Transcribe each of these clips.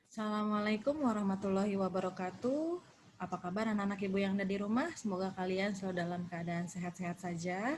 Assalamualaikum warahmatullahi wabarakatuh. Apa kabar anak-anak ibu yang ada di rumah? Semoga kalian selalu dalam keadaan sehat-sehat saja.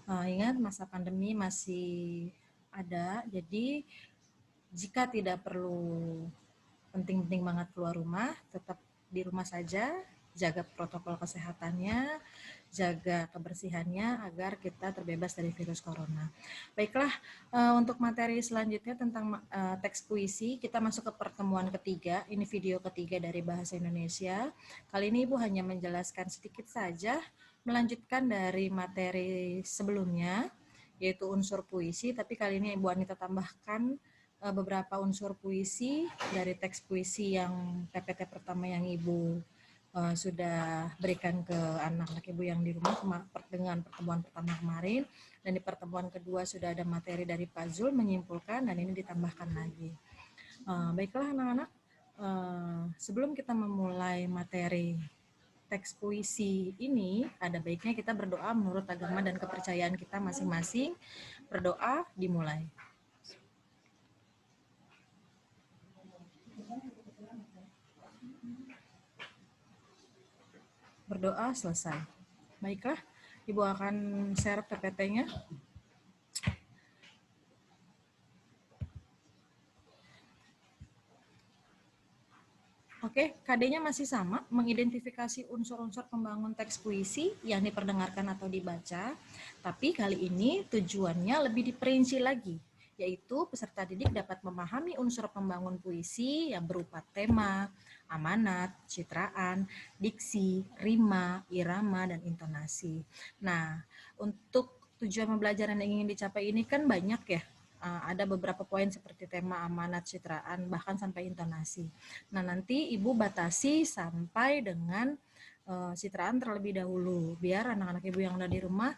Ingat masa pandemi masih ada, jadi jika tidak perlu penting-penting banget keluar rumah, tetap di rumah saja, jaga protokol kesehatannya, jaga kebersihannya agar kita terbebas dari virus corona. Baiklah, untuk materi selanjutnya tentang teks puisi, kita masuk ke pertemuan ketiga. Ini video ketiga dari Bahasa Indonesia. Kali ini Ibu hanya menjelaskan sedikit saja, melanjutkan dari materi sebelumnya, yaitu unsur puisi, tapi kali ini Ibu Anita tambahkan beberapa unsur puisi dari teks puisi yang PPT pertama yang Ibu sudah berikan ke anak-anak Ibu yang di rumah dengan pertemuan pertama kemarin, dan di pertemuan kedua sudah ada materi dari Pak Zul menyimpulkan, dan ini ditambahkan lagi. Baiklah anak-anak, sebelum kita memulai materi teks puisi ini, ada baiknya kita berdoa menurut agama dan kepercayaan kita masing-masing. Berdoa, dimulai. Berdoa, selesai. Baiklah, Ibu akan share PPT-nya. Oke, KD-nya masih sama, mengidentifikasi unsur-unsur pembangun teks puisi yang diperdengarkan atau dibaca, tapi kali ini tujuannya lebih diperinci lagi, yaitu peserta didik dapat memahami unsur pembangun puisi yang berupa tema, amanat, citraan, diksi, rima, irama, dan intonasi. Nah, untuk tujuan pembelajaran yang ingin dicapai ini kan banyak ya, ada beberapa poin seperti tema, amanat, citraan, bahkan sampai intonasi. Nah, nanti Ibu batasi sampai dengan citraan terlebih dahulu, biar anak-anak Ibu yang ada di rumah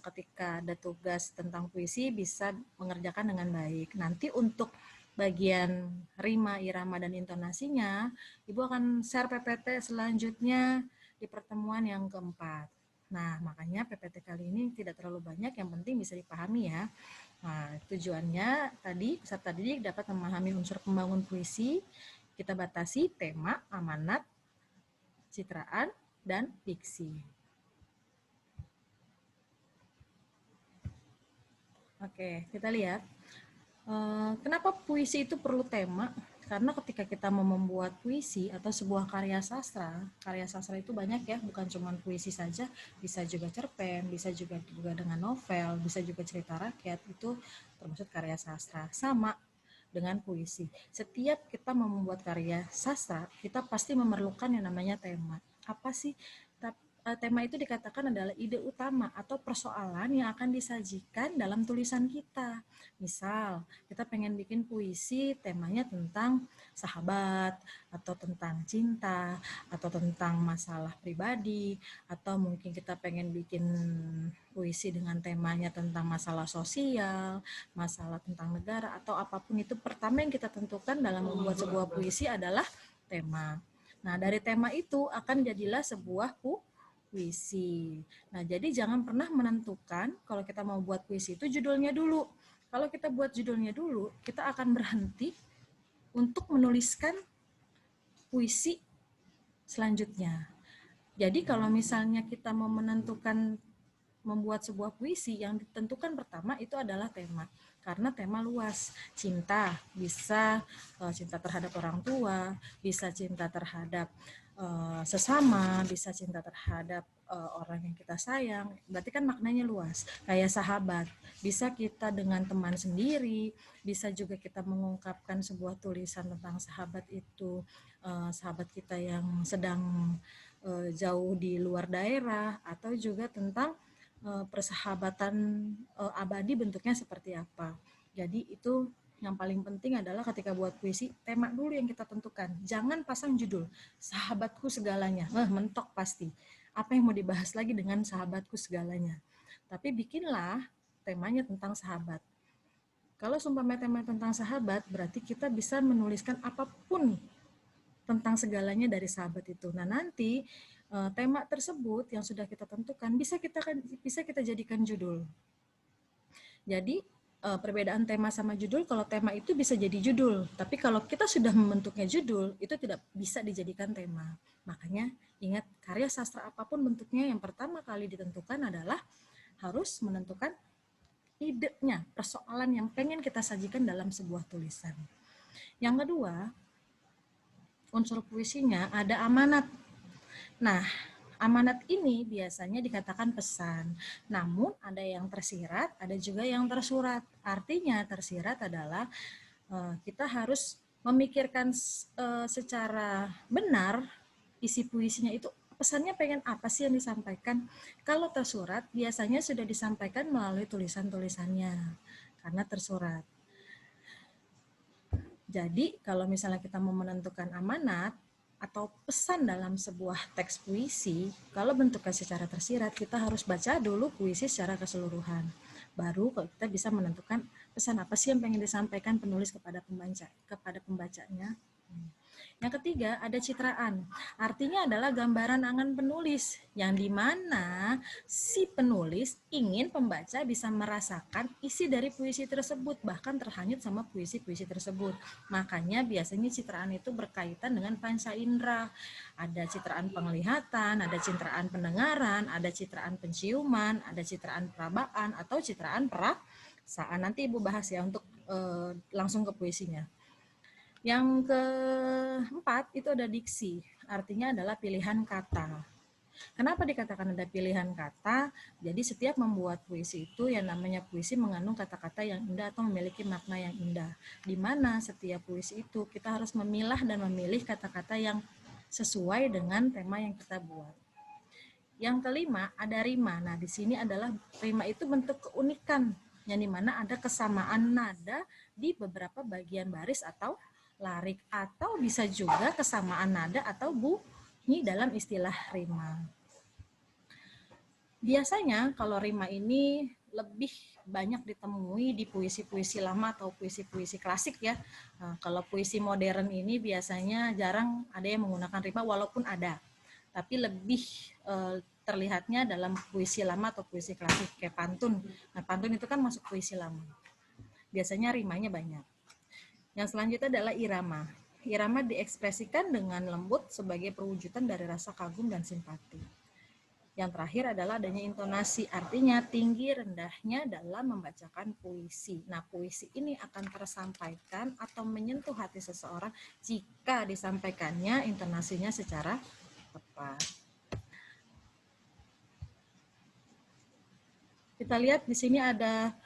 ketika ada tugas tentang puisi bisa mengerjakan dengan baik. Nanti untuk bagian rima, irama, dan intonasinya, Ibu akan share PPT selanjutnya di pertemuan yang keempat. Nah, makanya PPT kali ini tidak terlalu banyak, yang penting bisa dipahami ya. Nah, tujuannya tadi peserta didik dapat memahami unsur pembangun puisi, kita batasi tema, amanat, citraan, dan diksi. Oke, kita lihat. Kenapa puisi itu perlu tema? Karena ketika kita mau membuat puisi atau sebuah karya sastra itu banyak ya, bukan cuma puisi saja, bisa juga cerpen, bisa juga dengan novel, bisa juga cerita rakyat, itu termasuk karya sastra. Sama dengan puisi. Setiap kita mau membuat karya sastra, kita pasti memerlukan yang namanya tema. Apa sih tema itu dikatakan adalah ide utama atau persoalan yang akan disajikan dalam tulisan kita. Misal, kita pengen bikin puisi temanya tentang sahabat, atau tentang cinta, atau tentang masalah pribadi, atau mungkin kita pengen bikin puisi dengan temanya tentang masalah sosial, masalah tentang negara, atau apapun itu. Pertama yang kita tentukan dalam membuat sebuah puisi adalah tema. Nah, dari tema itu akan jadilah sebuah puisi. Nah, jadi jangan pernah menentukan kalau kita mau buat puisi itu judulnya dulu. Kalau kita buat judulnya dulu, kita akan berhenti untuk menuliskan puisi selanjutnya. Jadi kalau misalnya kita mau menentukan membuat sebuah puisi, yang ditentukan pertama itu adalah tema. Karena tema luas, cinta bisa cinta terhadap orang tua, bisa cinta terhadap sesama, bisa cinta terhadap orang yang kita sayang. Berarti kan maknanya luas. Kayak sahabat, bisa kita dengan teman sendiri, bisa juga kita mengungkapkan sebuah tulisan tentang sahabat itu, sahabat kita yang sedang jauh di luar daerah, atau juga tentang persahabatan abadi bentuknya seperti apa. Jadi itu yang paling penting adalah ketika buat puisi, tema dulu yang kita tentukan. Jangan pasang judul, sahabatku segalanya. Mentok pasti. Apa yang mau dibahas lagi dengan sahabatku segalanya? Tapi bikinlah temanya tentang sahabat. Kalau sumpah tema tentang sahabat, berarti kita bisa menuliskan apapun tentang segalanya dari sahabat itu. Nah, nanti tema tersebut yang sudah kita tentukan bisa kita jadikan judul. Jadi perbedaan tema sama judul, kalau tema itu bisa jadi judul, tapi kalau kita sudah membentuknya judul, itu tidak bisa dijadikan tema. Makanya ingat, karya sastra apapun bentuknya, yang pertama kali ditentukan adalah harus menentukan idenya, persoalan yang pengen kita sajikan dalam sebuah tulisan. Yang kedua, unsur puisinya ada amanat. Nah, amanat ini biasanya dikatakan pesan, namun ada yang tersirat, ada juga yang tersurat. Artinya tersirat adalah kita harus memikirkan secara benar isi puisinya itu, pesannya pengen apa sih yang disampaikan. Kalau tersurat biasanya sudah disampaikan melalui tulisan-tulisannya karena tersurat. Jadi kalau misalnya kita mau menentukan amanat atau pesan dalam sebuah teks puisi, kalau bentuknya secara tersirat, kita harus baca dulu puisi secara keseluruhan. Baru kita bisa menentukan pesan apa sih yang pengen disampaikan penulis kepada pembacanya. Yang ketiga, ada citraan. Artinya adalah gambaran angan penulis, yang dimana si penulis ingin pembaca bisa merasakan isi dari puisi tersebut, bahkan terhanyut sama puisi-puisi tersebut. Makanya biasanya citraan itu berkaitan dengan panca indera. Ada citraan penglihatan, ada citraan pendengaran, ada citraan penciuman, ada citraan perabaan, atau citraan perasaan. Nanti Ibu bahas ya untuk langsung ke puisinya. Yang keempat itu ada diksi, artinya adalah pilihan kata. Kenapa dikatakan ada pilihan kata? Jadi setiap membuat puisi itu yang namanya puisi mengandung kata-kata yang indah atau memiliki makna yang indah. Di mana setiap puisi itu kita harus memilah dan memilih kata-kata yang sesuai dengan tema yang kita buat. Yang kelima ada rima. Nah, di sini adalah rima itu bentuk keunikan yang dimana ada kesamaan nada di beberapa bagian baris atau larik, atau bisa juga kesamaan nada atau bunyi dalam istilah rima. Biasanya kalau rima ini lebih banyak ditemui di puisi-puisi lama atau puisi-puisi klasik ya. Nah, kalau puisi modern ini biasanya jarang ada yang menggunakan rima, walaupun ada, tapi lebih terlihatnya dalam puisi lama atau puisi klasik kayak pantun. Nah, pantun itu kan masuk puisi lama. Biasanya rimanya banyak. Yang selanjutnya adalah irama. Irama diekspresikan dengan lembut sebagai perwujudan dari rasa kagum dan simpati. Yang terakhir adalah adanya intonasi, artinya tinggi rendahnya dalam membacakan puisi. Nah, puisi ini akan tersampaikan atau menyentuh hati seseorang jika disampaikannya intonasinya secara tepat. Kita lihat di sini ada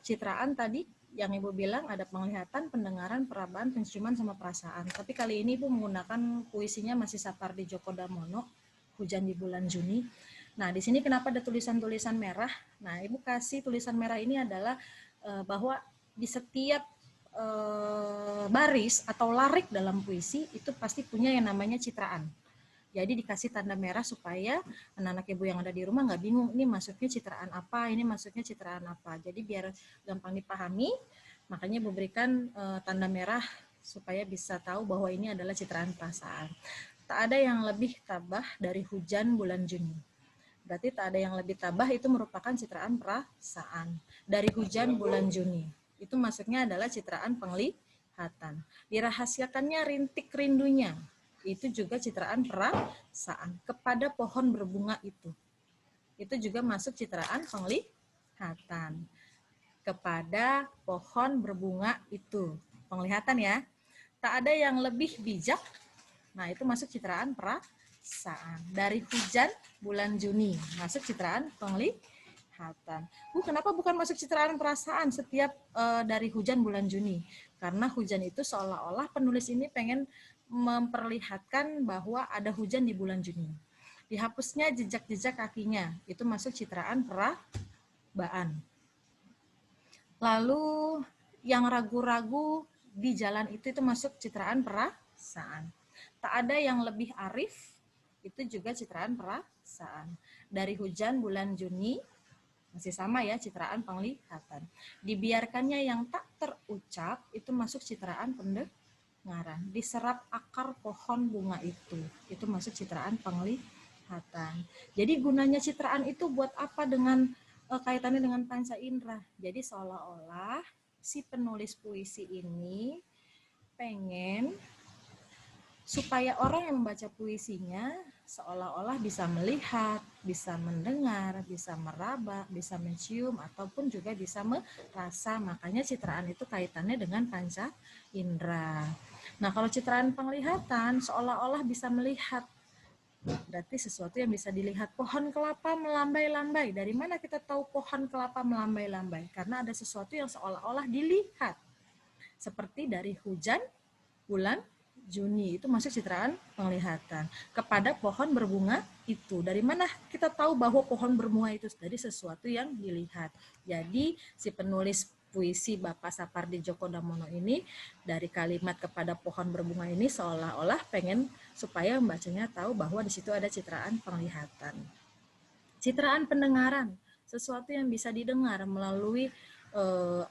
citraan tadi yang Ibu bilang ada penglihatan, pendengaran, perabaan, penciuman, sama perasaan. Tapi kali ini Ibu menggunakan puisinya masih Sapardi Djoko Damono, Hujan di Bulan Juni. Nah, di sini kenapa ada tulisan-tulisan merah? Nah, Ibu kasih tulisan merah ini adalah bahwa di setiap baris atau larik dalam puisi itu pasti punya yang namanya citraan. Jadi dikasih tanda merah supaya anak-anak Ibu yang ada di rumah nggak bingung, ini maksudnya citraan apa, ini maksudnya citraan apa. Jadi biar gampang dipahami, makanya Ibu berikan tanda merah supaya bisa tahu bahwa ini adalah citraan perasaan. Tak ada yang lebih tabah dari hujan bulan Juni. Berarti tak ada yang lebih tabah itu merupakan citraan perasaan. Dari hujan bulan Juni. Itu maksudnya adalah citraan penglihatan. Dirahasiakannya rintik rindunya. Itu juga citraan perasaan. Kepada pohon berbunga itu. Itu juga masuk citraan penglihatan. Kepada pohon berbunga itu. Penglihatan ya. Tak ada yang lebih bijak. Nah, itu masuk citraan perasaan. Dari hujan bulan Juni, masuk citraan penglihatan. Kenapa bukan masuk citraan perasaan setiap dari hujan bulan Juni? Karena hujan itu seolah-olah penulis ini pengen memperlihatkan bahwa ada hujan di bulan Juni. Dihapusnya jejak-jejak kakinya, itu masuk citraan perabaan. Lalu yang ragu-ragu di jalan itu masuk citraan perasaan. Tak ada yang lebih arif, itu juga citraan perasaan. Dari hujan bulan Juni, masih sama ya, citraan penglihatan. Dibiarkannya yang tak terucap, itu masuk citraan pendengaran. Diserap akar pohon bunga itu masuk citraan penglihatan. Jadi gunanya citraan itu buat apa dengan kaitannya dengan panca indera. Jadi seolah-olah si penulis puisi ini pengen supaya orang yang membaca puisinya seolah-olah bisa melihat, bisa mendengar, bisa meraba, bisa mencium, ataupun juga bisa merasa. Makanya citraan itu kaitannya dengan panca indera. Nah, kalau citraan penglihatan seolah-olah bisa melihat, berarti sesuatu yang bisa dilihat. Pohon kelapa melambai-lambai. Dari mana kita tahu pohon kelapa melambai-lambai? Karena ada sesuatu yang seolah-olah dilihat. Seperti dari hujan, bulan Juni, itu masuk citraan penglihatan. Kepada pohon berbunga itu, dari mana kita tahu bahwa pohon berbunga itu? Dari sesuatu yang dilihat. Jadi si penulis puisi Bapak Sapardi Djoko Damono ini dari kalimat kepada pohon berbunga ini seolah-olah pengen supaya membacanya tahu bahwa di situ ada citraan penglihatan. Citraan pendengaran, sesuatu yang bisa didengar melalui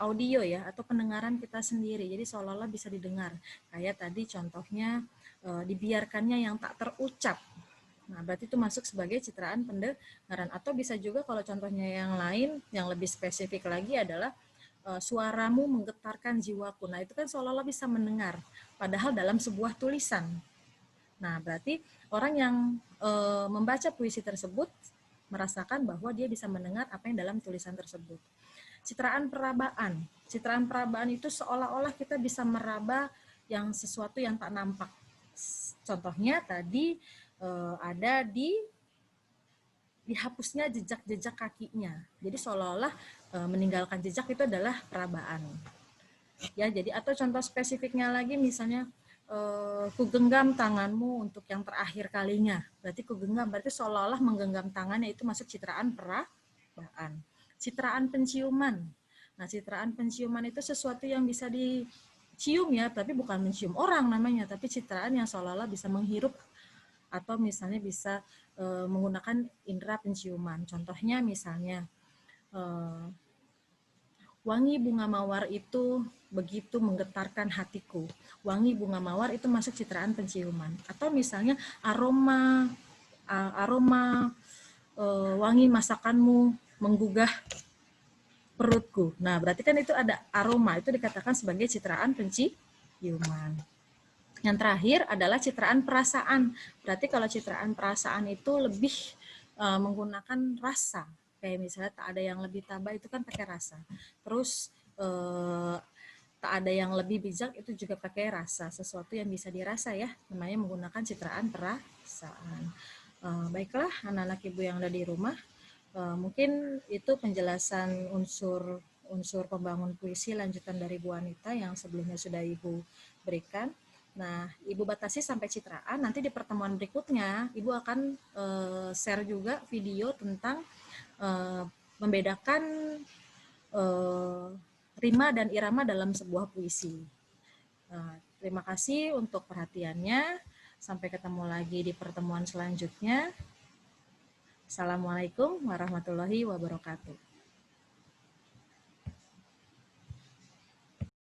audio ya, atau pendengaran kita sendiri. Jadi seolah-olah bisa didengar. Kayak tadi contohnya dibiarkannya yang tak terucap. Nah, berarti itu masuk sebagai citraan pendengaran. Atau bisa juga kalau contohnya yang lain, yang lebih spesifik lagi adalah suaramu menggetarkan jiwaku. Nah, itu kan seolah-olah bisa mendengar, padahal dalam sebuah tulisan. Nah, berarti orang yang membaca puisi tersebut merasakan bahwa dia bisa mendengar apa yang dalam tulisan tersebut. Citraan perabaan. Citraan perabaan itu seolah-olah kita bisa meraba yang sesuatu yang tak nampak. Contohnya tadi ada dihapusnya jejak-jejak kakinya. Jadi seolah-olah meninggalkan jejak itu adalah perabaan. Ya, jadi atau contoh spesifiknya lagi misalnya ku genggam tanganmu untuk yang terakhir kalinya. Berarti ku genggam, berarti seolah-olah menggenggam tangannya itu masuk citraan perabaan. Citraan penciuman. Nah, citraan penciuman itu sesuatu yang bisa dicium ya, tapi bukan mencium orang namanya, tapi citraan yang seolah-olah bisa menghirup atau misalnya bisa menggunakan indera penciuman. Contohnya misalnya wangi bunga mawar itu begitu menggetarkan hatiku. Wangi bunga mawar itu masuk citraan penciuman. Atau misalnya aroma wangi masakanmu menggugah perutku. Nah, berarti kan itu ada aroma, itu dikatakan sebagai citraan penciuman. Yang terakhir adalah citraan perasaan. Berarti kalau citraan perasaan itu lebih menggunakan rasa. Kayak misalnya tak ada yang lebih tabah itu kan pakai rasa. Terus tak ada yang lebih bijak itu juga pakai rasa. Sesuatu yang bisa dirasa ya, namanya menggunakan citraan perasaan. Baiklah anak-anak ibu yang ada di rumah, mungkin itu penjelasan unsur pembangun puisi lanjutan dari Bu Anita yang sebelumnya sudah Ibu berikan. Nah, Ibu batasi sampai citraan. Nanti di pertemuan berikutnya, Ibu akan share juga video tentang membedakan rima dan irama dalam sebuah puisi. Terima kasih untuk perhatiannya. Sampai ketemu lagi di pertemuan selanjutnya. Assalamualaikum warahmatullahi wabarakatuh.